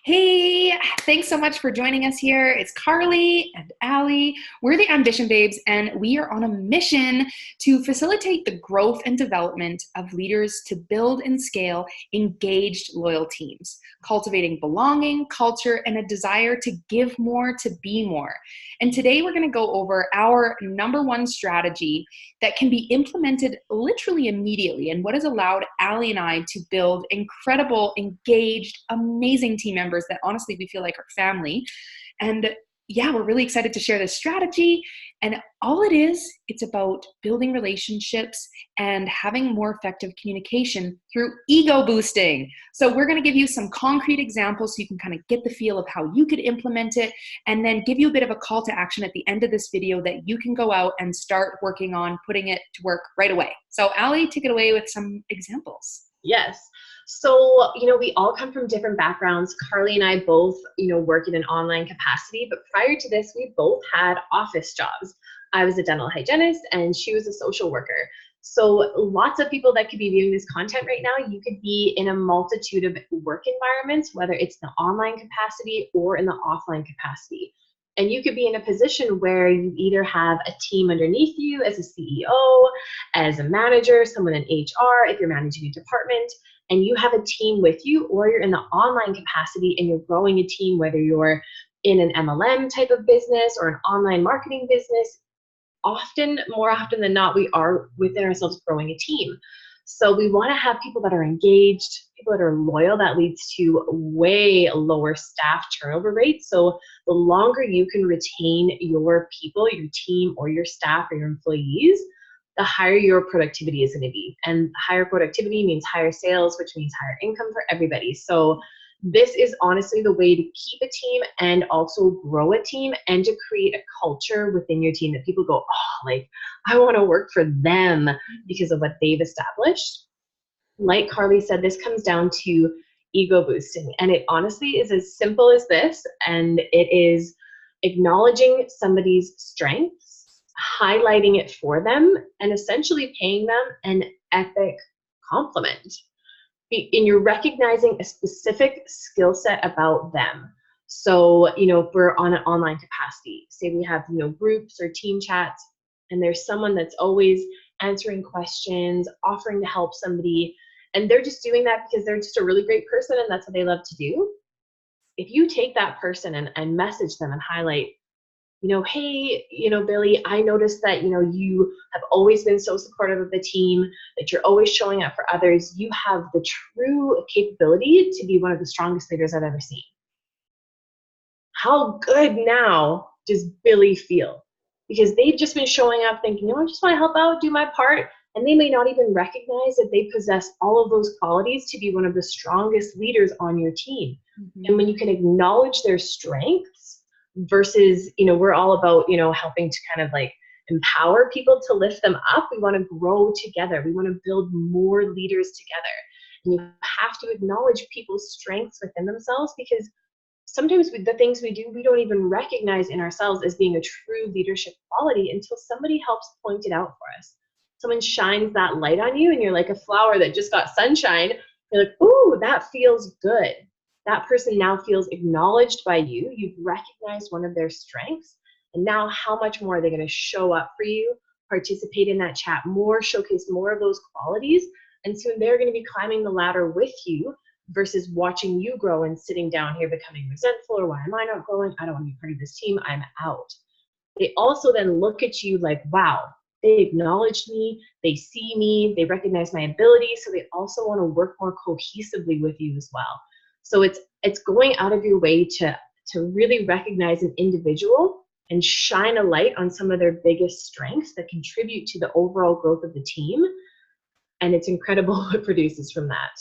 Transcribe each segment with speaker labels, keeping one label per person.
Speaker 1: Hey, thanks so much for joining us here. It's Carly and Allie. We're the Ambition Babes, and we are on a mission to facilitate the growth and development of leaders to build and scale engaged, loyal teams, cultivating belonging, culture, and a desire to give more, to be more. And today we're going to go over our number one strategy that can be implemented literally immediately and what has allowed Allie and I to build incredible, engaged, amazing team members that honestly we feel like are family. And yeah, we're really excited to share this strategy. And all it is, it's about building relationships and having more effective communication through ego boosting. So we're going to give you some concrete examples so you can kind of get the feel of how you could implement it, and then give you a bit of a call to action at the end of this video that you can go out and start working on putting it to work right away. So Allie, take it away with some examples.
Speaker 2: Yes. So, we all come from different backgrounds. Carly and I both, work in an online capacity, but prior to this, we both had office jobs. I was a dental hygienist and she was a social worker. So lots of people that could be viewing this content right now, you could be in a multitude of work environments, whether it's the online capacity or in the offline capacity. And you could be in a position where you either have a team underneath you as a CEO, as a manager, someone in HR, if you're managing a department, and you have a team with you, or you're in the online capacity and you're growing a team, whether you're in an MLM type of business or an online marketing business. More often than not, we are within ourselves growing a team. So we want to have people that are engaged, people that are loyal. That leads to way lower staff turnover rates. So the longer you can retain your people, your team, or your staff, or your employees, the higher your productivity is going to be. And higher productivity means higher sales, which means higher income for everybody. So this is honestly the way to keep a team and also grow a team and to create a culture within your team that people go, I want to work for them because of what they've established. Like Carly said, this comes down to ego boosting. And it honestly is as simple as this. And it is acknowledging somebody's strengths, highlighting it for them, and essentially paying them an epic compliment. And you're recognizing a specific skill set about them. So, if we're on an online capacity, say we have, groups or team chats, and there's someone that's always answering questions, offering to help somebody, and they're just doing that because they're just a really great person and that's what they love to do. If you take that person and message them and highlight, hey, Billy, I noticed that, you have always been so supportive of the team, that you're always showing up for others. You have the true capability to be one of the strongest leaders I've ever seen. How good now does Billy feel? Because they've just been showing up thinking, I just want to help out, do my part. And they may not even recognize that they possess all of those qualities to be one of the strongest leaders on your team. Mm-hmm. And when you can acknowledge their strengths, versus, we're all about, helping to kind of like empower people to lift them up. We want to grow together. We want to build more leaders together. And you have to acknowledge people's strengths within themselves, because sometimes the things we do, we don't even recognize in ourselves as being a true leadership quality until somebody helps point it out for us. Someone shines that light on you and you're like a flower that just got sunshine. You're like, ooh, that feels good. That person now feels acknowledged by you. You've recognized one of their strengths. And now how much more are they going to show up for you, participate in that chat more, showcase more of those qualities. And soon they're going to be climbing the ladder with you versus watching you grow and sitting down here becoming resentful, or why am I not growing? I don't want to be part of this team. I'm out. They also then look at you like, wow, they acknowledged me, they see me, they recognize my ability. So they also want to work more cohesively with you as well. So it's going out of your way to really recognize an individual and shine a light on some of their biggest strengths that contribute to the overall growth of the team. And it's incredible what produces from that.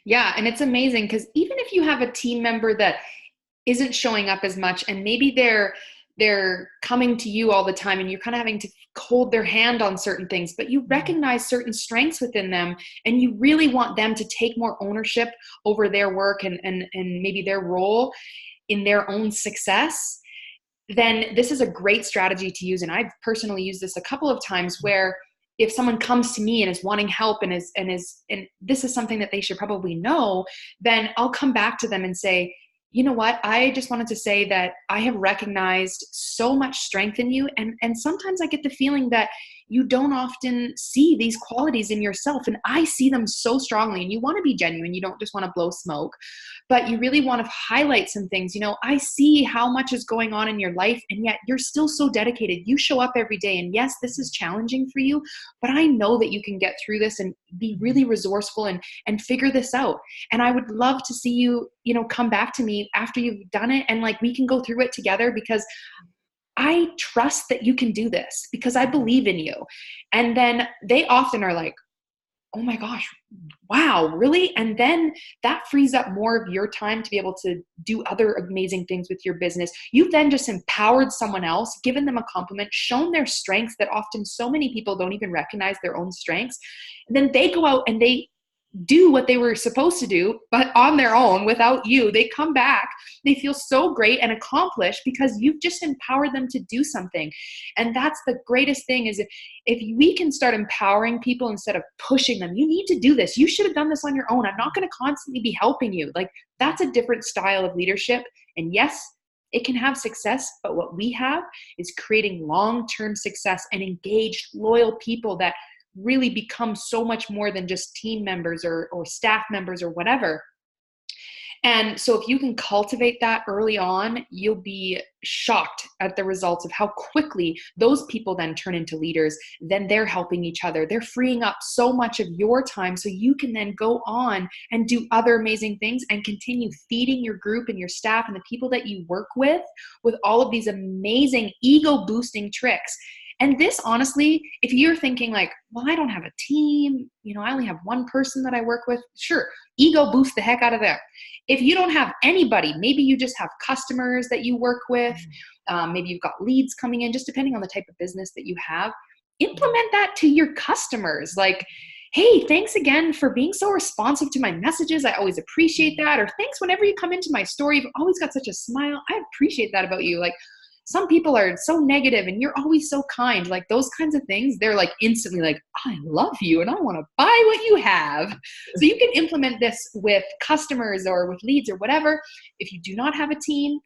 Speaker 1: Yeah, and it's amazing because even if you have a team member that isn't showing up as much and maybe they're coming to you all the time and you're kind of having to hold their hand on certain things, but you recognize certain strengths within them and you really want them to take more ownership over their work and maybe their role in their own success, then this is a great strategy to use. And I've personally used this a couple of times where if someone comes to me and is wanting help and this is something that they should probably know, then I'll come back to them and say, you know what? I just wanted to say that I have recognized so much strength in you. And sometimes I get the feeling that you don't often see these qualities in yourself. And I see them so strongly. And you want to be genuine. You don't just want to blow smoke, but you really want to highlight some things. You know, I see how much is going on in your life, and yet you're still so dedicated. You show up every day. And yes, this is challenging for you, but I know that you can get through this and be really resourceful and figure this out. And I would love to see you, you know, come back to me after you've done it, and like we can go through it together, because I trust that you can do this, because I believe in you. And then they often are like, oh my gosh, wow, really? And then that frees up more of your time to be able to do other amazing things with your business. You've then just empowered someone else, given them a compliment, shown their strengths that often so many people don't even recognize their own strengths. And then they go out and they do what they were supposed to do, but on their own without you. They come back, they feel so great and accomplished because you've just empowered them to do something. And that's the greatest thing, is if we can start empowering people instead of pushing them. You need to do this. You should have done this on your own. I'm not going to constantly be helping you. Like, that's a different style of leadership. And yes, it can have success, but what we have is creating long-term success and engaged, loyal people that really become so much more than just team members or staff members or whatever. And so if you can cultivate that early on, you'll be shocked at the results of how quickly those people then turn into leaders. Then they're helping each other. They're freeing up so much of your time so you can then go on and do other amazing things and continue feeding your group and your staff and the people that you work with all of these amazing ego boosting tricks. And this, honestly, if you're thinking like, well, I don't have a team, you know, I only have one person that I work with, sure, ego boost the heck out of that. If you don't have anybody, maybe you just have customers that you work with, maybe you've got leads coming in, just depending on the type of business that you have, implement that to your customers. Like, hey, thanks again for being so responsive to my messages. I always appreciate that. Or thanks whenever you come into my store, you've always got such a smile. I appreciate that about you. Like, some people are so negative and you're always so kind. Like, those kinds of things, they're like instantly like, I love you and I want to buy what you have. So you can implement this with customers or with leads or whatever. If you do not have a team,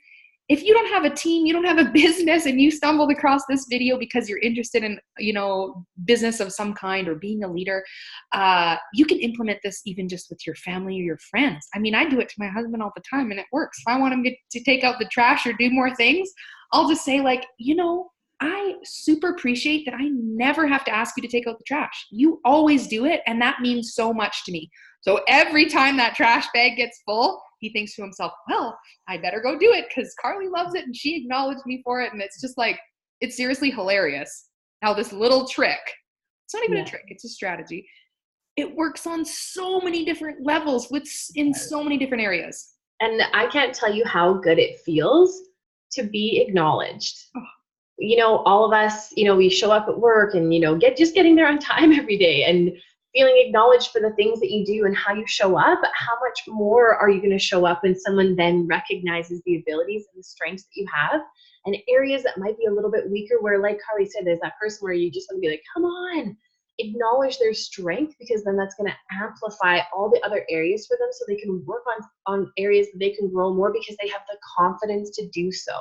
Speaker 1: if you don't have a team, you don't have a business, and you stumbled across this video because you're interested in, you know, business of some kind or being a leader, you can implement this even just with your family or your friends. I mean, I do it to my husband all the time and it works. If I want him to take out the trash or do more things, I'll just say like, you know, I super appreciate that I never have to ask you to take out the trash. You always do it, and that means so much to me. So every time that trash bag gets full, he thinks to himself, well, I better go do it because Carly loves it and she acknowledged me for it. And it's just like, it's seriously hilarious how this little trick, it's not even a trick, it's a strategy. It works on so many different levels in so many different areas.
Speaker 2: And I can't tell you how good it feels to be acknowledged. Oh. You know, all of us, you know, we show up at work and, you know, getting there on time every day and feeling acknowledged for the things that you do and how you show up. How much more are you going to show up when someone then recognizes the abilities and the strengths that you have, and areas that might be a little bit weaker, where, like Carly said, there's that person where you just want to be like, come on, acknowledge their strength, because then that's going to amplify all the other areas for them so they can work on areas that they can grow more because they have the confidence to do so.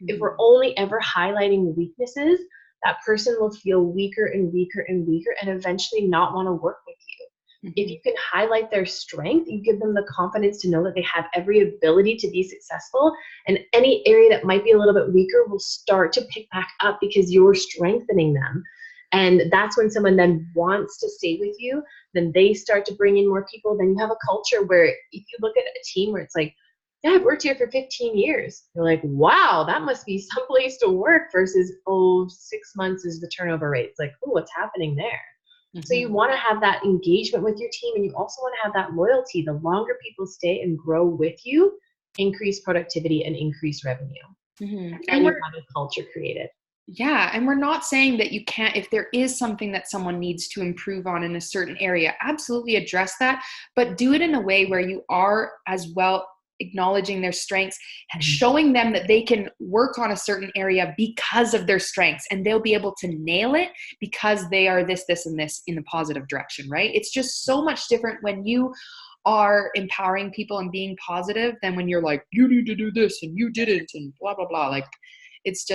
Speaker 2: If we're only ever highlighting weaknesses, that person will feel weaker and weaker and weaker and eventually not want to work with you. If you can highlight their strength, you give them the confidence to know that they have every ability to be successful, and any area that might be a little bit weaker will start to pick back up because you're strengthening them. And that's when someone then wants to stay with you, then they start to bring in more people. Then you have a culture where if you look at a team where it's like, yeah, I've worked here for 15 years. You're like, wow, that must be someplace to work, versus, 6 months is the turnover rate. It's like, oh, what's happening there? Mm-hmm. So you want to have that engagement with your team, and you also want to have that loyalty. The longer people stay and grow with you, increase productivity and increase revenue. Mm-hmm. And you have a culture created.
Speaker 1: Yeah. And we're not saying that you can't, if there is something that someone needs to improve on in a certain area, absolutely address that, but do it in a way where you are as well acknowledging their strengths, and showing them that they can work on a certain area because of their strengths, and they'll be able to nail it because they are this, this, and this in the positive direction, right? It's just so much different when you are empowering people and being positive than when you're like, you need to do this and you didn't and blah, blah, blah. Like, it's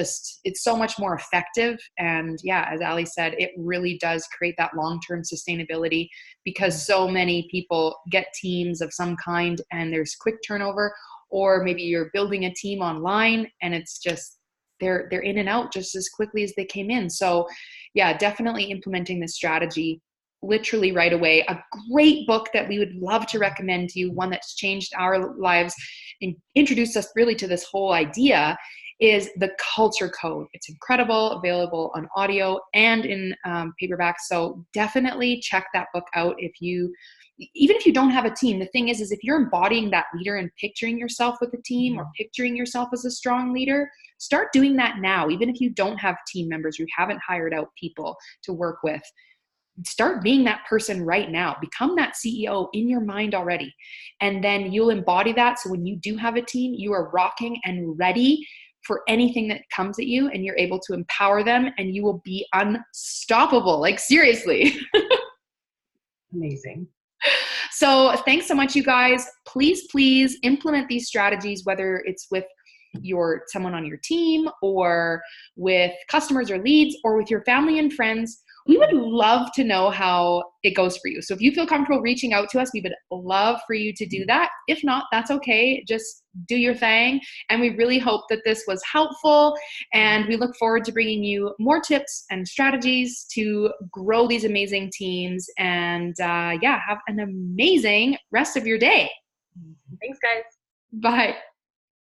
Speaker 1: so much more effective. And yeah, as Ali said, it really does create that long-term sustainability, because so many people get teams of some kind and there's quick turnover, or maybe you're building a team online and it's just, they're in and out just as quickly as they came in. So yeah, definitely implementing this strategy literally right away. A great book that we would love to recommend to you, one that's changed our lives and introduced us really to this whole idea, is The Culture Code. It's incredible, available on audio and in paperback. So definitely check that book out even if you don't have a team. The thing is if you're embodying that leader and picturing yourself with a team or picturing yourself as a strong leader, start doing that now. Even if you don't have team members, you haven't hired out people to work with, start being that person right now. Become that CEO in your mind already. And then you'll embody that. So when you do have a team, you are rocking and ready for anything that comes at you, and you're able to empower them, and you will be unstoppable. Like, seriously.
Speaker 2: Amazing.
Speaker 1: So thanks so much, you guys. Please implement these strategies, whether it's with someone on your team or with customers or leads or with your family and friends. We would love to know how it goes for you. So if you feel comfortable reaching out to us, we would love for you to do that. If not, that's okay. Just do your thing. And we really hope that this was helpful. And we look forward to bringing you more tips and strategies to grow these amazing teams. And have an amazing rest of your day.
Speaker 2: Thanks, guys.
Speaker 1: Bye.